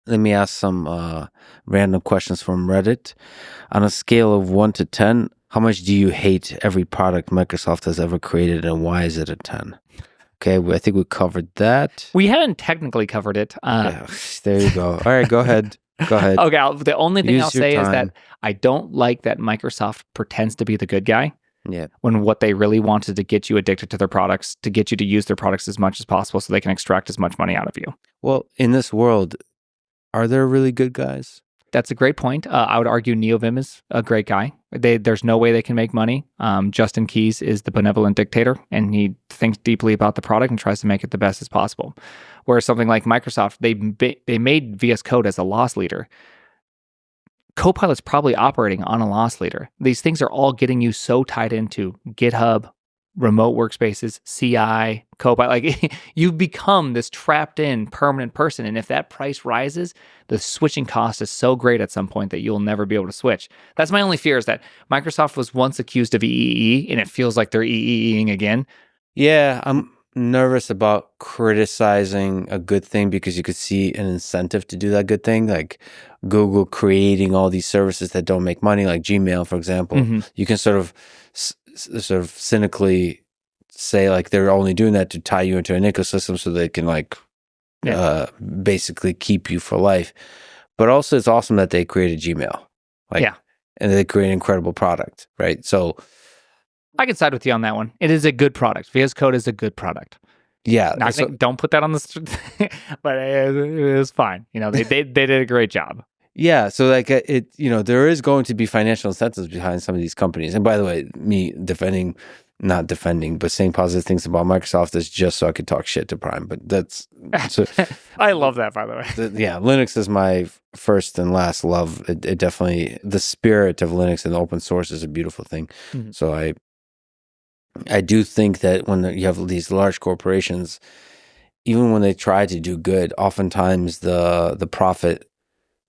Let me ask some random questions from Reddit. On a scale of 1 to 10, how much do you hate every product Microsoft has ever created, and why is it a 10? Okay, I think we covered that. We haven't technically covered it. There you go. All right, go ahead. Go ahead. Okay, the only thing I'll say is that time. I don't like that Microsoft pretends to be the good guy. Yeah. When what they really want is to get you addicted to their products, to get you to use their products as much as possible so they can extract as much money out of you. Well, in this world, are there really good guys? That's a great point. I would argue NeoVim is a great guy. There's no way they can make money. Justin Keys is the benevolent dictator, and he thinks deeply about the product and tries to make it the best as possible. Whereas something like Microsoft, they made VS Code as a loss leader. Copilot's probably operating on a loss leader. These things are all getting you so tied into GitHub, remote workspaces, CI, Copilot. Like you've become this trapped in permanent person. And if that price rises, the switching cost is so great at some point that you'll never be able to switch. That's my only fear, is that Microsoft was once accused of EEE, and it feels like they're EEEing again. Yeah, I'm nervous about criticizing a good thing because you could see an incentive to do that good thing, like Google creating all these services that don't make money, like Gmail, for example. Mm-hmm. You can sort of cynically say like they're only doing that to tie you into an ecosystem so they can basically keep you for life. But also, it's awesome that they created Gmail, and they create an incredible product, right? So I can side with you on that one. It is a good product. VS Code is a good product. Yeah, don't put that on the, but it was fine. They did a great job. Yeah, so like there is going to be financial incentives behind some of these companies. And by the way, me not defending, but saying positive things about Microsoft is just so I could talk shit to Prime. But that's I love that, by the way. Linux is my first and last love. It definitely, the spirit of Linux and open source is a beautiful thing. Mm-hmm. So I do think that when you have these large corporations, even when they try to do good, oftentimes the profit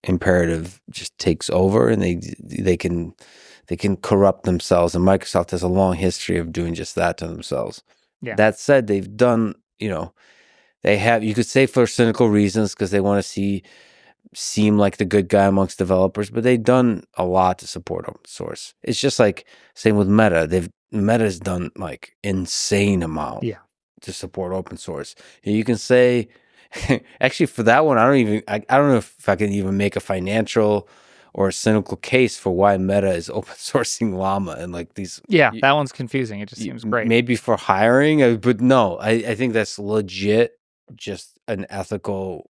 imperative just takes over, and they can corrupt themselves. And Microsoft has a long history of doing just that to themselves. Yeah. That said, they've done, they have, you could say for cynical reasons, because they want to seem like the good guy amongst developers, but they've done a lot to support open source. It's just like same with Meta. Meta's done like insane amount to support open source. And you can say, actually, for that one, I don't know if I can even make a financial or a cynical case for why Meta is open sourcing Llama and like these. Yeah, that one's confusing. It just seems great. Maybe for hiring, but no, I think that's legit, just an ethical,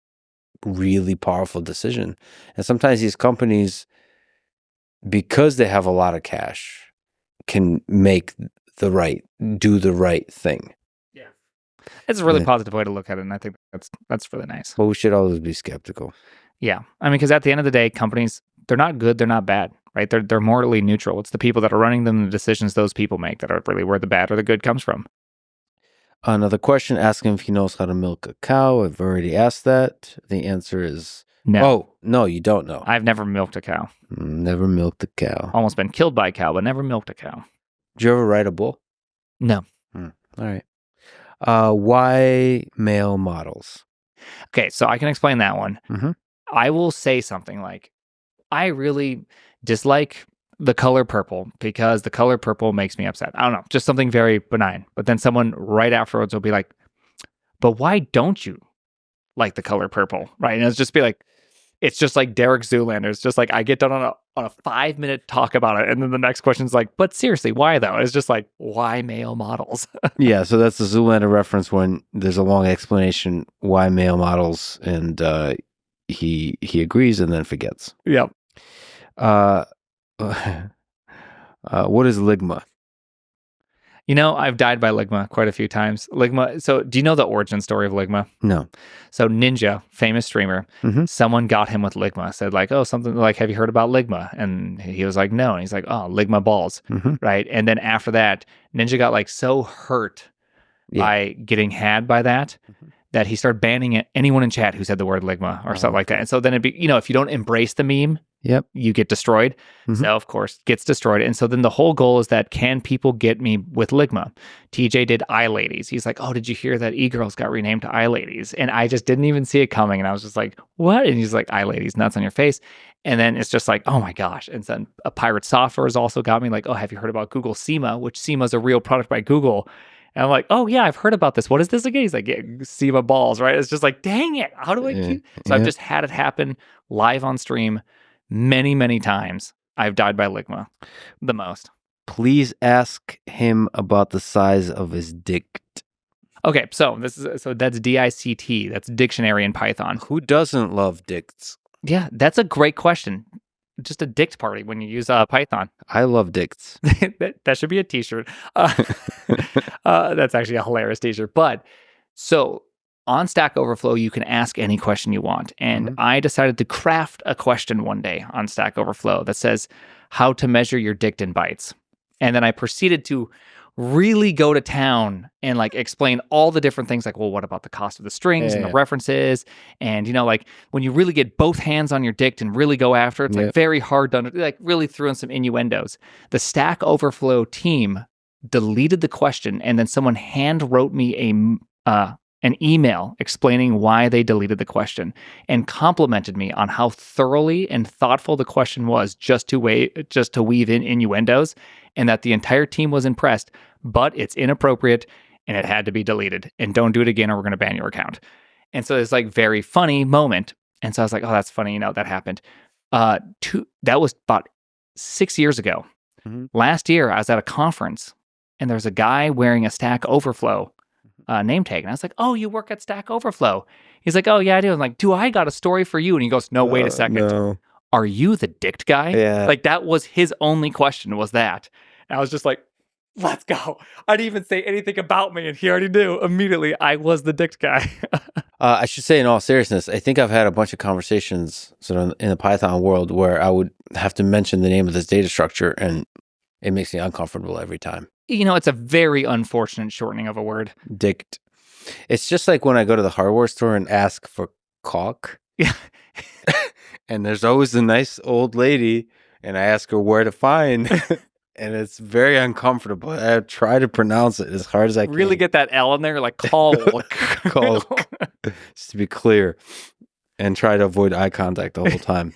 really powerful decision. And sometimes these companies, because they have a lot of cash, can do the right thing. Yeah, it's a really positive way to look at it, and I think that's really nice. But we should always be skeptical. Yeah, I mean, because at the end of the day, companies, they're not good, they're not bad, right? They're morally neutral. It's the people that are running them, the decisions those people make, that are really where the bad or the good comes from. Another question, asking if he knows how to milk a cow. I've already asked that. The answer is no. Oh, no, you don't know. I've never milked a cow. Never milked a cow. Almost been killed by a cow, but never milked a cow. Did you ever ride a bull? No. All right. Why male models? Okay, so I can explain that one. Mm-hmm. I will say something like, I really dislike the color purple because the color purple makes me upset. I don't know, just something very benign. But then someone right afterwards will be like, but why don't you like the color purple? Right? And it's just like Derek Zoolander. It's just like I get done on a 5-minute talk about it, and then the next question's like, but seriously, why though? It's just like, why male models? Yeah, so that's the Zoolander reference when there's a long explanation why male models, and he agrees and then forgets. Yep. What is Ligma? I've died by Ligma quite a few times. Ligma. So do you know the origin story of Ligma? No. So Ninja, famous streamer, someone got him with Ligma, said like, oh, something like, have you heard about Ligma? And he was like, no. And he's like, oh, Ligma balls. Right. And then after that, Ninja got like so hurt by getting had by that, that he started banning anyone in chat who said the word Ligma or something like that. And so then it'd be, if you don't embrace the meme, Yep. you get destroyed. So, of course, gets destroyed. And so then the whole goal is that can people get me with Ligma? TJ did iLadies. He's like, oh, did you hear that e-girls got renamed to iLadies? And I just didn't even see it coming. And I was just like, what? And he's like, iLadies, nuts on your face. And then it's just like, oh my gosh. And then a Pirate Software has also got me like, oh, have you heard about Google SEMA, which SEMA is a real product by Google. And I'm like, oh yeah, I've heard about this. What is this again? He's like, yeah, SEMA balls, right? It's just like, dang it. How do I keep? So I've just had it happen live on stream many, many times. I've died by Ligma the most. Please ask him about the size of his dick. Okay, so that's DICT. That's dictionary in Python. Who doesn't love dicts? Yeah, that's a great question. Just a dict party when you use Python. I love dicts. That should be a t-shirt. That's actually a hilarious t-shirt. But so on Stack Overflow, you can ask any question you want. And I decided to craft a question one day on Stack Overflow that says how to measure your dict in bytes. And then I proceeded to really go to town and like explain all the different things like, well, what about the cost of the strings and the references? And, like when you really get both hands on your dict and really go after it, it's like very hard to like really threw in some innuendos. The Stack Overflow team deleted the question and then someone hand wrote me an email explaining why they deleted the question and complimented me on how thoroughly and thoughtful the question was just to weave in innuendos, and that the entire team was impressed, but it's inappropriate and it had to be deleted, and don't do it again or we're going to ban your account. And so it's like very funny moment. And so I was like, oh, that's funny. That happened. That was about 6 years ago. Last year, I was at a conference and there's a guy wearing a Stack Overflow name tag. And I was like, oh, you work at Stack Overflow? He's like, oh, yeah, I do. I'm like, do I got a story for you? And he goes, no, wait a second. No. Are you the dict guy? Yeah. Like that was his only question was that. And I was just like, let's go. I didn't even say anything about me. And he already knew immediately I was the dict guy. I should say in all seriousness, I think I've had a bunch of conversations sort of in the Python world where I would have to mention the name of this data structure and it makes me uncomfortable every time. It's a very unfortunate shortening of a word. Dict. It's just like when I go to the hardware store and ask for caulk. Yeah. And there's always a nice old lady and I ask her where to find. And it's very uncomfortable. I try to pronounce it as hard as I can. Really get that L in there, like caulk. Caulk. Just to be clear. And try to avoid eye contact the whole time.